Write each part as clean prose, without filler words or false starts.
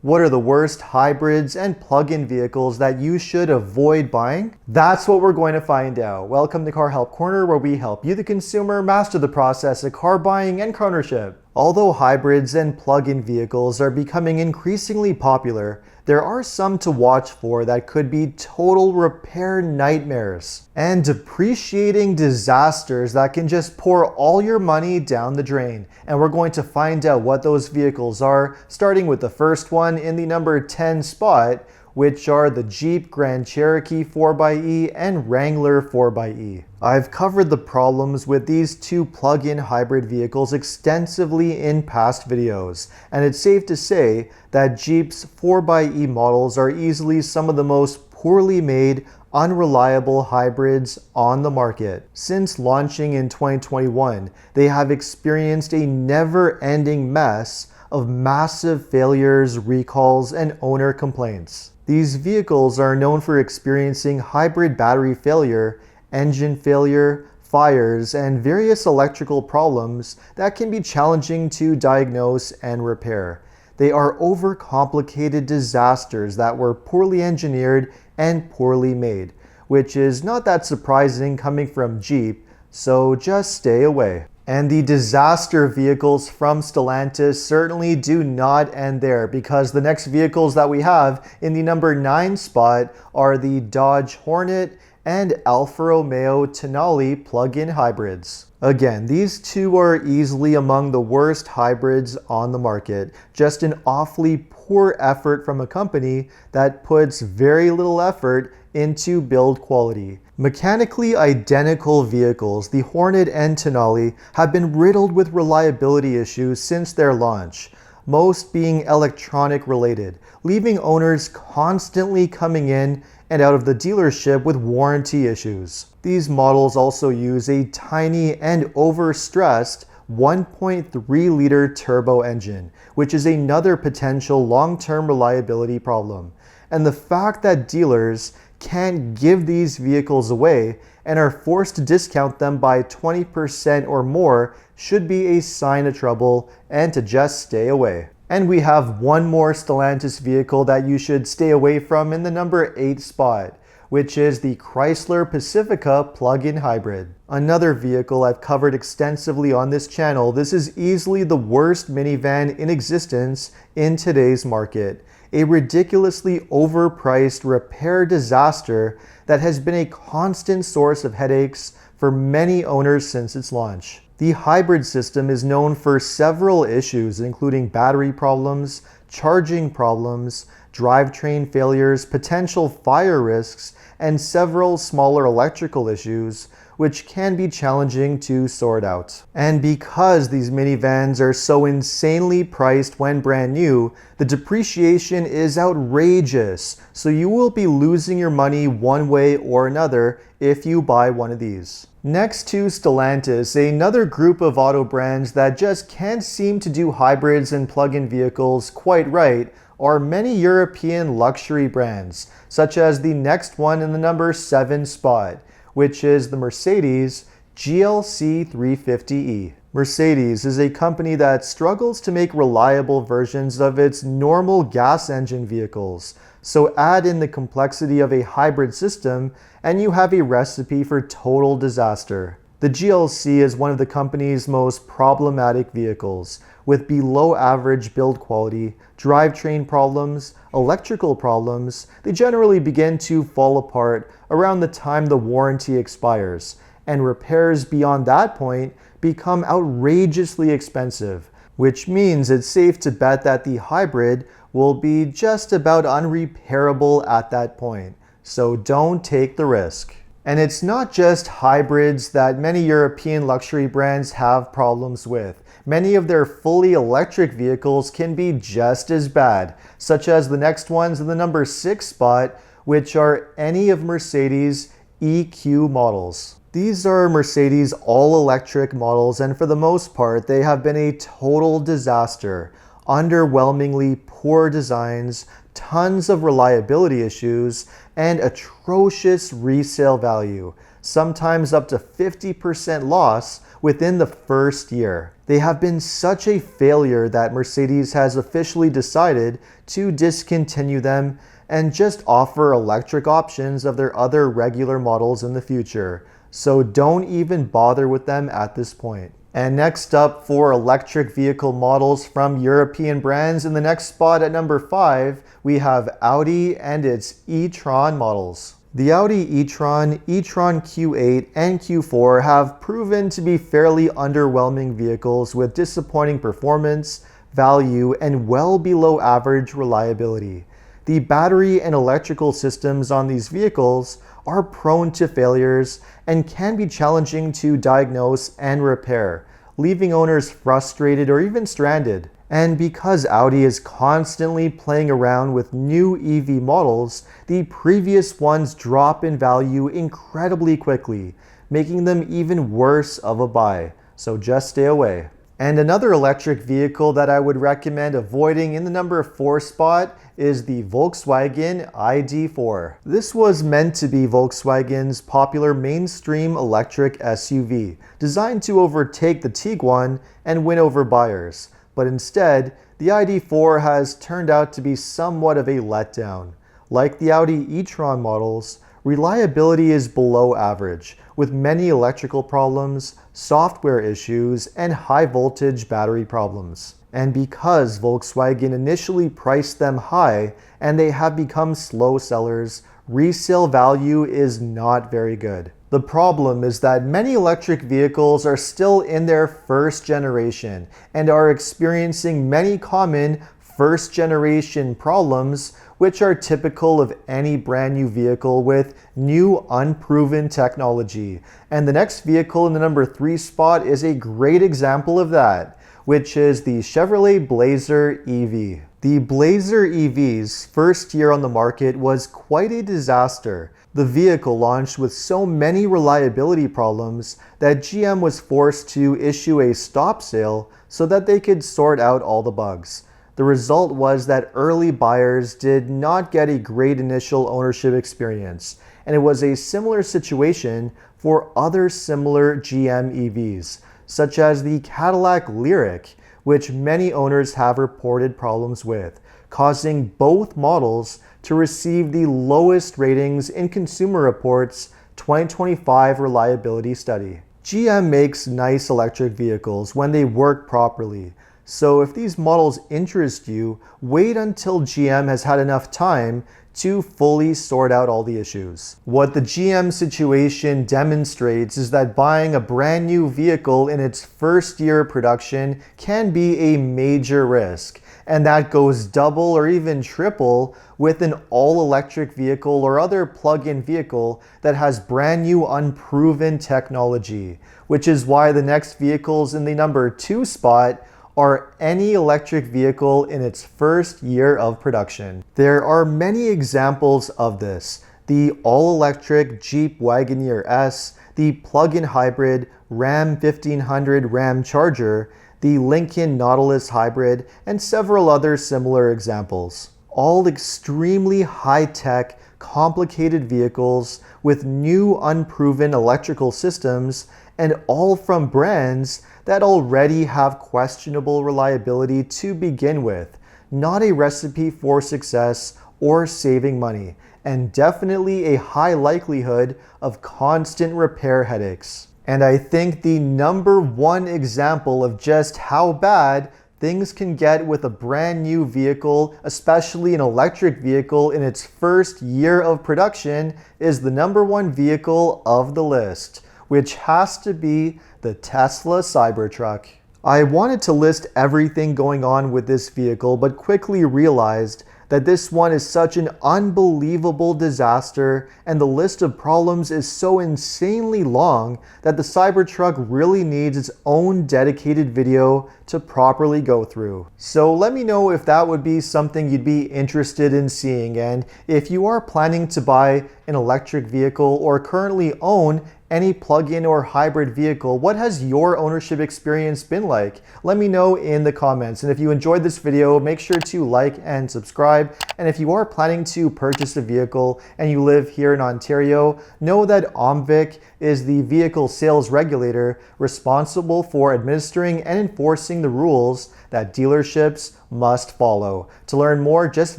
What are the worst hybrids and plug-in vehicles that you should avoid buying? That's what we're going to find out. Welcome to Car Help Corner, where we help you, the consumer, master the process of car buying and car ownership. Although hybrids and plug-in vehicles are becoming increasingly popular, there are some to watch for that could be total repair nightmares and depreciating disasters that can just pour all your money down the drain. And we're going to find out what those vehicles are, starting with the first one in the number 10 spot, which are the Jeep Grand Cherokee 4xe and Wrangler 4xe. I've covered the problems with these two plug-in hybrid vehicles extensively in past videos, and it's safe to say that Jeep's 4xe models are easily some of the most poorly made, unreliable hybrids on the market. Since launching in 2021, they have experienced a never-ending mess of massive failures, recalls, and owner complaints. These vehicles are known for experiencing hybrid battery failure, engine failure, fires, and various electrical problems that can be challenging to diagnose and repair. They are overcomplicated disasters that were poorly engineered and poorly made, which is not that surprising coming from Jeep, so just stay away. And the disaster vehicles from Stellantis certainly do not end there, because the next vehicles that we have in the number 9 spot are the Dodge Hornet and Alfa Romeo Tonale plug-in hybrids. Again, these two are easily among the worst hybrids on the market. Just an awfully poor effort from a company that puts very little effort into build quality. Mechanically identical vehicles, the Hornet and Tonale, have been riddled with reliability issues since their launch, most being electronic related, leaving owners constantly coming in and out of the dealership with warranty issues. These models also use a tiny and overstressed 1.3-liter turbo engine, which is another potential long-term reliability problem. And the fact that dealers can't give these vehicles away and are forced to discount them by 20% or more should be a sign of trouble and to just stay away. And we have one more Stellantis vehicle that you should stay away from in the number 8 spot, which is the Chrysler Pacifica plug-in hybrid. Another vehicle I've covered extensively on this channel. This is easily the worst minivan in existence in today's market. A ridiculously overpriced repair disaster that has been a constant source of headaches for many owners since its launch. The hybrid system is known for several issues, including battery problems, charging problems, drivetrain failures, potential fire risks, and several smaller electrical issues, which can be challenging to sort out. And because these minivans are so insanely priced when brand new, the depreciation is outrageous, so you will be losing your money one way or another if you buy one of these. Next to Stellantis, another group of auto brands that just can't seem to do hybrids and plug-in vehicles quite right are many European luxury brands, such as the next one in the number 7 spot, which is the Mercedes GLC 350e. Mercedes is a company that struggles to make reliable versions of its normal gas engine vehicles, so add in the complexity of a hybrid system and you have a recipe for total disaster. The GLC is one of the company's most problematic vehicles, with below average build quality, drivetrain problems, electrical problems. They generally begin to fall apart around the time the warranty expires, and repairs beyond that point become outrageously expensive, which means it's safe to bet that the hybrid will be just about unrepairable at that point. So don't take the risk. And it's not just hybrids that many European luxury brands have problems with. Many of their fully electric vehicles can be just as bad, such as the next ones in the number 6 spot, which are any of Mercedes EQ models. These are Mercedes all-electric models, and for the most part, they have been a total disaster. Underwhelmingly poor designs, tons of reliability issues, and atrocious resale value, sometimes up to 50% loss within the first year. They have been such a failure that Mercedes has officially decided to discontinue them and just offer electric options of their other regular models in the future. So don't even bother with them at this point. And next up for electric vehicle models from European brands, in the next spot at number 5, we have Audi and its e-tron models. The Audi e-tron, e-tron Q8, and Q4 have proven to be fairly underwhelming vehicles with disappointing performance, value, and well below average reliability. The battery and electrical systems on these vehicles are prone to failures and can be challenging to diagnose and repair, leaving owners frustrated or even stranded. And because Audi is constantly playing around with new EV models, the previous ones drop in value incredibly quickly, making them even worse of a buy. So just stay away. And another electric vehicle that I would recommend avoiding in the number 4 spot is the Volkswagen ID4. This was meant to be Volkswagen's popular mainstream electric SUV, designed to overtake the Tiguan and win over buyers. But instead, the ID4 has turned out to be somewhat of a letdown. Like the Audi e-tron models, reliability is below average, with many electrical problems, software issues, and high voltage battery problems. And because Volkswagen initially priced them high and they have become slow sellers, resale value is not very good. The problem is that many electric vehicles are still in their first generation and are experiencing many common first generation problems, which are typical of any brand new vehicle with new unproven technology. And the next vehicle in the number 3 spot is a great example of that, which is the Chevrolet Blazer EV. The Blazer EV's first year on the market was quite a disaster. The vehicle launched with so many reliability problems that GM was forced to issue a stop sale so that they could sort out all the bugs. The result was that early buyers did not get a great initial ownership experience, and it was a similar situation for other similar GM EVs, such as the Cadillac Lyriq, which many owners have reported problems with, causing both models to receive the lowest ratings in Consumer Reports' 2025 reliability study. GM makes nice electric vehicles when they work properly, so if these models interest you, wait until GM has had enough time to fully sort out all the issues. What the GM situation demonstrates is that buying a brand new vehicle in its first year of production can be a major risk, and that goes double or even triple with an all-electric vehicle or other plug-in vehicle that has brand new unproven technology, which is why the next vehicles in the number 2 spot are any electric vehicle in its first year of production. There are many examples of this: the all-electric Jeep Wagoneer S, the plug-in hybrid Ram 1500 Ram Charger, the Lincoln Nautilus Hybrid, and several other similar examples. All extremely high-tech, complicated vehicles with new unproven electrical systems, and all from brands that already have questionable reliability to begin with. Not a recipe for success or saving money, and definitely a high likelihood of constant repair headaches. And I think the number 1 example of just how bad things can get with a brand new vehicle, especially an electric vehicle in its first year of production, is the number 1 vehicle of the list, which has to be the Tesla Cybertruck. I wanted to list everything going on with this vehicle, but quickly realized that this one is such an unbelievable disaster, and the list of problems is so insanely long that the Cybertruck really needs its own dedicated video to properly go through. So let me know if that would be something you'd be interested in seeing, and if you are planning to buy an electric vehicle or currently own any plug-in or hybrid vehicle, what has your ownership experience been like? Let me know in the comments. And if you enjoyed this video, make sure to like and subscribe. And if you are planning to purchase a vehicle and you live here in Ontario, know that OMVIC is the vehicle sales regulator responsible for administering and enforcing the rules that dealerships must follow. To learn more, just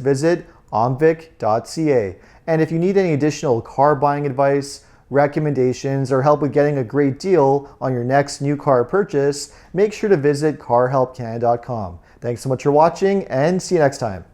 visit omvic.ca. And if you need any additional car buying advice, recommendations, or help with getting a great deal on your next new car purchase, make sure to visit carhelpcanada.com. Thanks so much for watching, and see you next time.